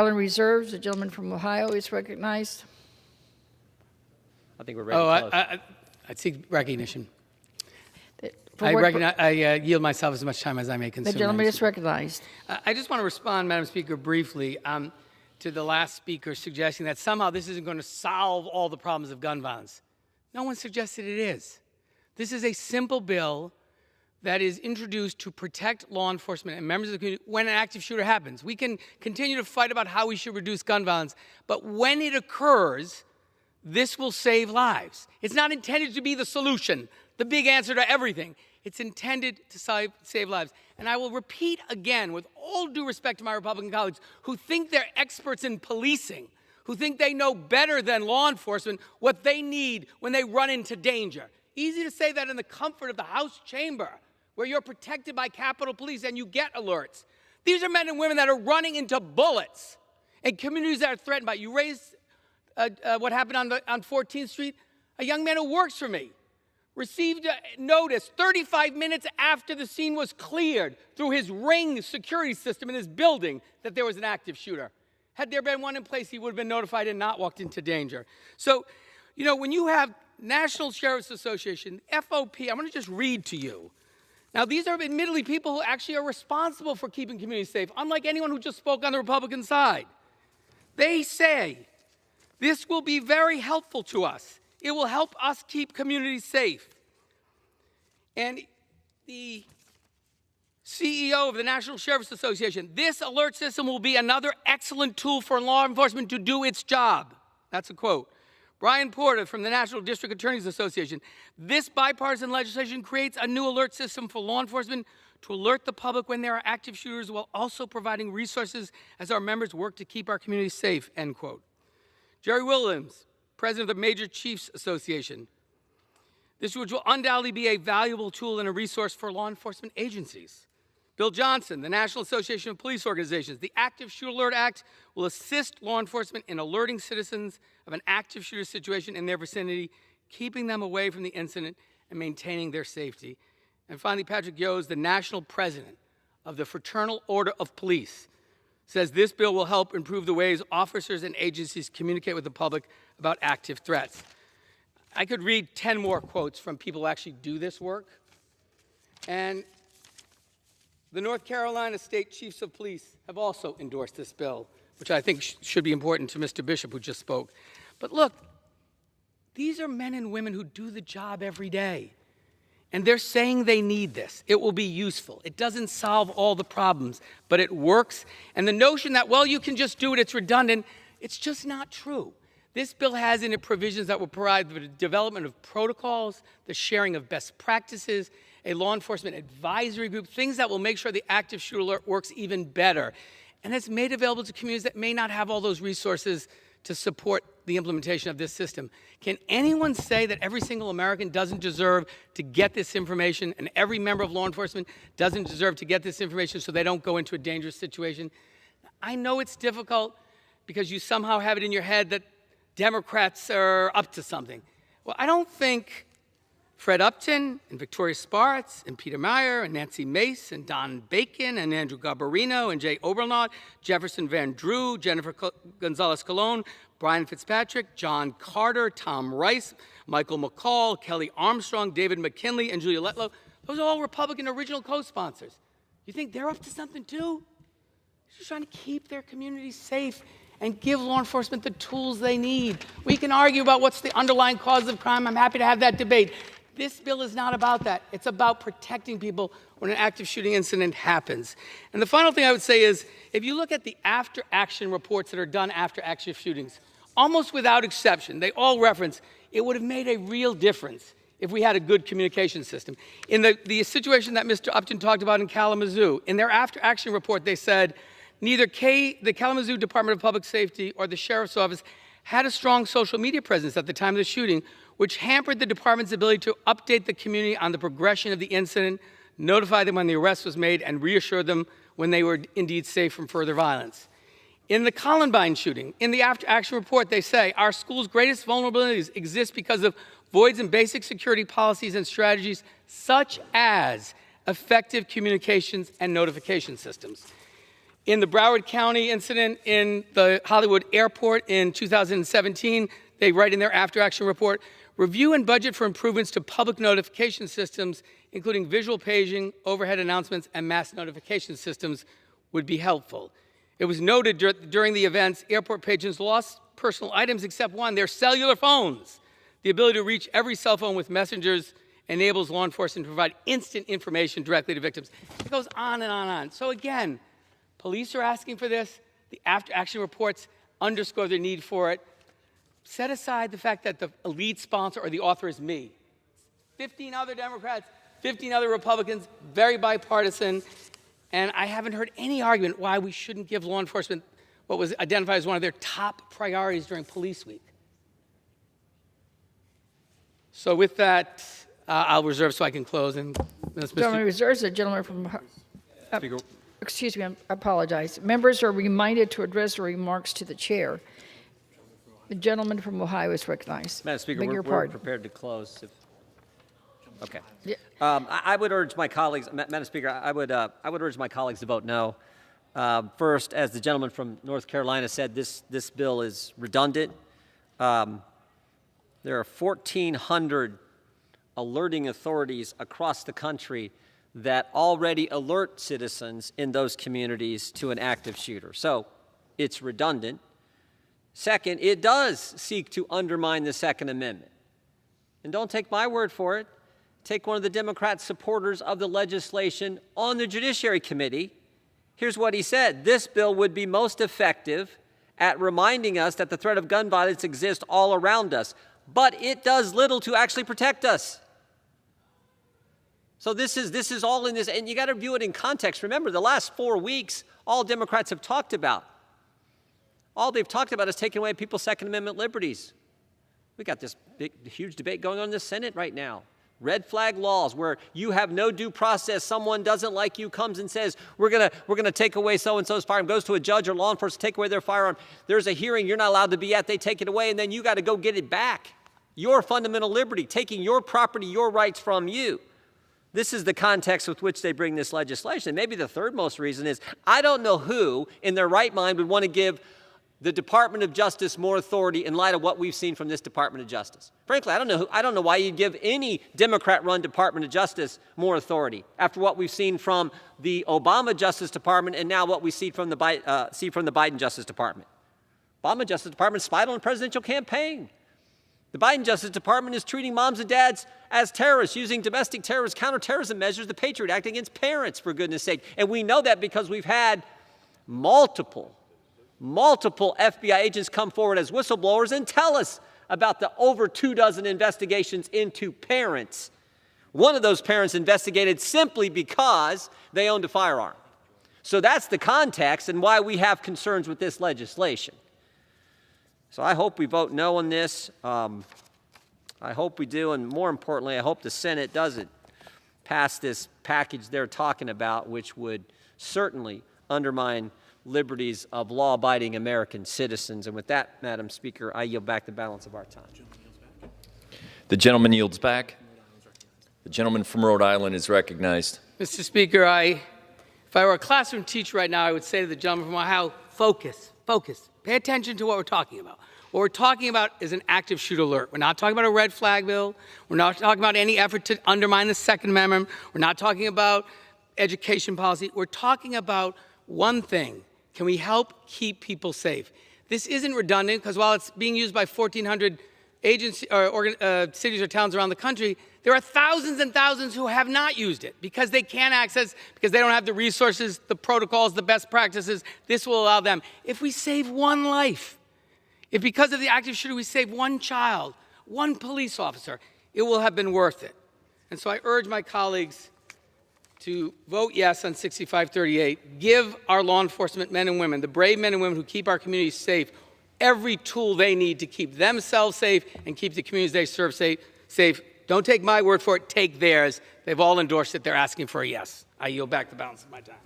Island Reserves, the gentleman from Ohio is recognized. I think we're ready to close. I seek recognition. For I yield myself as much time as I may consume. The gentleman is recognized. I just want to respond, Madam Speaker, briefly to the last speaker suggesting that somehow this isn't going to solve all the problems of gun violence. No one suggested it is. This is a simple bill that is introduced to protect law enforcement and members of the community when an active shooter happens. We can continue to fight about how we should reduce gun violence, but when it occurs, this will save lives. It's not intended to be the solution, the big answer to everything. It's intended to save lives. And I will repeat again, with all due respect to my Republican colleagues who think they're experts in policing, who think they know better than law enforcement what they need when they run into danger. Easy to say that in the comfort of the House chamber, where you're protected by Capitol Police and you get alerts. These are men and women that are running into bullets in communities that are threatened by it. You raised what happened on 14th Street. A young man who works for me received a notice 35 minutes after the scene was cleared through his Ring security system in his building that there was an active shooter. Had there been one in place, he would have been notified and not walked into danger. So, you know, when you have National Sheriff's Association, FOP, I'm going to just read to you. Now, these are admittedly people who actually are responsible for keeping communities safe, unlike anyone who just spoke on the Republican side. They say, this will be very helpful to us. It will help us keep communities safe. And the CEO of the National Sheriff's Association, this alert system will be another excellent tool for law enforcement to do its job. That's a quote. Brian Porter from the National District Attorneys Association, this bipartisan legislation creates a new alert system for law enforcement to alert the public when there are active shooters while also providing resources as our members work to keep our communities safe, end quote. Jerry Williams, president of the Major Chiefs Association, this which will undoubtedly be a valuable tool and a resource for law enforcement agencies. Bill Johnson, the National Association of Police Organizations, the Active Shooter Alert Act will assist law enforcement in alerting citizens of an active shooter situation in their vicinity, keeping them away from the incident and maintaining their safety. And finally, Patrick Yoes, the national president of the Fraternal Order of Police, says this bill will help improve the ways officers and agencies communicate with the public about active threats. I could read 10 more quotes from people who actually do this work. And the North Carolina State Chiefs of Police have also endorsed this bill, which I think should be important to Mr. Bishop, who just spoke. But look, these are men and women who do the job every day. And they're saying they need this. It will be useful. It doesn't solve all the problems, but it works. And the notion that, well, you can just do it, it's redundant, it's just not true. This bill has in it provisions that will provide the development of protocols, the sharing of best practices, a law enforcement advisory group, things that will make sure the active shooter alert works even better. And it's made available to communities that may not have all those resources to support the implementation of this system. Can anyone say that every single American doesn't deserve to get this information and every member of law enforcement doesn't deserve to get this information so they don't go into a dangerous situation? I know it's difficult because you somehow have it in your head that Democrats are up to something. Well, I don't think Fred Upton and Victoria Spartz and Peter Meyer and Nancy Mace and Don Bacon and Andrew Garbarino and Jay Obernaut, Jefferson Van Drew, Jennifer Gonzalez-Colon, Brian Fitzpatrick, John Carter, Tom Rice, Michael McCall, Kelly Armstrong, David McKinley, and Julia Letlow. Those are all Republican original co-sponsors. You think they're up to something too? They're just trying to keep their communities safe and give law enforcement the tools they need. We can argue about what's the underlying cause of crime. I'm happy to have that debate. This bill is not about that. It's about protecting people when an active shooting incident happens. And the final thing I would say is, if you look at the after-action reports that are done after active shootings, almost without exception, they all reference it would have made a real difference if we had a good communication system. In the situation that Mr. Upton talked about in Kalamazoo, in their after-action report, they said, neither the Kalamazoo Department of Public Safety or the Sheriff's Office had a strong social media presence at the time of the shooting, which hampered the department's ability to update the community on the progression of the incident, notify them when the arrest was made, and reassure them when they were indeed safe from further violence. In the Columbine shooting, in the after-action report, they say, our school's greatest vulnerabilities exist because of voids in basic security policies and strategies, such as effective communications and notification systems. In the Broward County incident in the Hollywood airport in 2017, they write in their after-action report, review and budget for improvements to public notification systems, including visual paging, overhead announcements, and mass notification systems would be helpful. It was noted during the events, airport patrons lost personal items except one, their cellular phones. The ability to reach every cell phone with messengers enables law enforcement to provide instant information directly to victims. It goes on and on and on. So again, police are asking for this. The after-action reports underscore the need for it. Set aside the fact that the lead sponsor or the author is me. 15 other Democrats, 15 other Republicans, very bipartisan. And I haven't heard any argument why we shouldn't give law enforcement what was identified as one of their top priorities during Police Week. So with that, I'll reserve so I can close. And Gentleman reserves. The gentleman from... Speaker. Excuse me, I apologize. Members are reminded to address their remarks to the chair. The gentleman from Ohio is recognized. Madam Speaker, Beg your we're pardon. prepared to close. Okay. Yeah. I would urge my colleagues, Madam Speaker, I would urge my colleagues to vote no. First, as the gentleman from North Carolina said, this bill is redundant. There are 1,400 alerting authorities across the country that already alert citizens in those communities to an active shooter. So it's redundant. Second, it does seek to undermine the Second Amendment. And don't take my word for it. Take one of the Democrat supporters of the legislation on the Judiciary Committee. Here's what he said. This bill would be most effective at reminding us that the threat of gun violence exists all around us, but it does little to actually protect us. So this is all in this, and you got to view it in context. Remember, the last 4 weeks, all Democrats have talked about, all they've talked about is taking away people's Second Amendment liberties. We got this huge debate going on in the Senate right now. Red flag laws where you have no due process. Someone doesn't like you, comes and says, we're gonna take away so-and-so's firearm, goes to a judge or law enforcement, take away their firearm. There's a hearing you're not allowed to be at, they take it away, and then you got to go get it back. Your fundamental liberty, taking your property, your rights from you. This is the context with which they bring this legislation. Maybe the third most reason is, I don't know who in their right mind would want to give the Department of Justice more authority in light of what we've seen from this Department of Justice. Frankly, I don't know why you'd give any Democrat-run Department of Justice more authority after what we've seen from the Obama Justice Department and now what we see from the Biden Justice Department. Obama Justice Department spied on a presidential campaign. The Biden Justice Department is treating moms and dads as terrorists, using domestic terrorist counterterrorism measures, the Patriot Act, against parents, for goodness sake. And we know that because we've had multiple FBI agents come forward as whistleblowers and tell us about the over 24 investigations into parents. One of those parents investigated simply because they owned a firearm. So that's the context and why we have concerns with this legislation. So I hope we vote no on this. I hope we do, and more importantly, I hope the Senate doesn't pass this package they're talking about, which would certainly undermine liberties of law-abiding American citizens. And with that, Madam Speaker, I yield back the balance of our time. The gentleman yields back. The gentleman from Rhode Island is recognized. Mr. Speaker, if I were a classroom teacher right now, I would say to the gentleman from Ohio, focus. Pay attention to what we're talking about. What we're talking about is an active shooter alert. We're not talking about a red flag bill. We're not talking about any effort to undermine the Second Amendment. We're not talking about education policy. We're talking about one thing. Can we help keep people safe? This isn't redundant because while it's being used by 1,400 agencies or cities or towns around the country, there are thousands and thousands who have not used it because they can't access, because they don't have the resources, the protocols, the best practices. This will allow them. If we save one life, if because of the active shooter we save one child, one police officer, it will have been worth it. And so I urge my colleagues to vote yes on 6538. Give our law enforcement men and women, the brave men and women who keep our communities safe, every tool they need to keep themselves safe and keep the communities they serve safe. Don't take my word for it, take theirs. They've all endorsed it. They're asking for a yes. I yield back the balance of my time.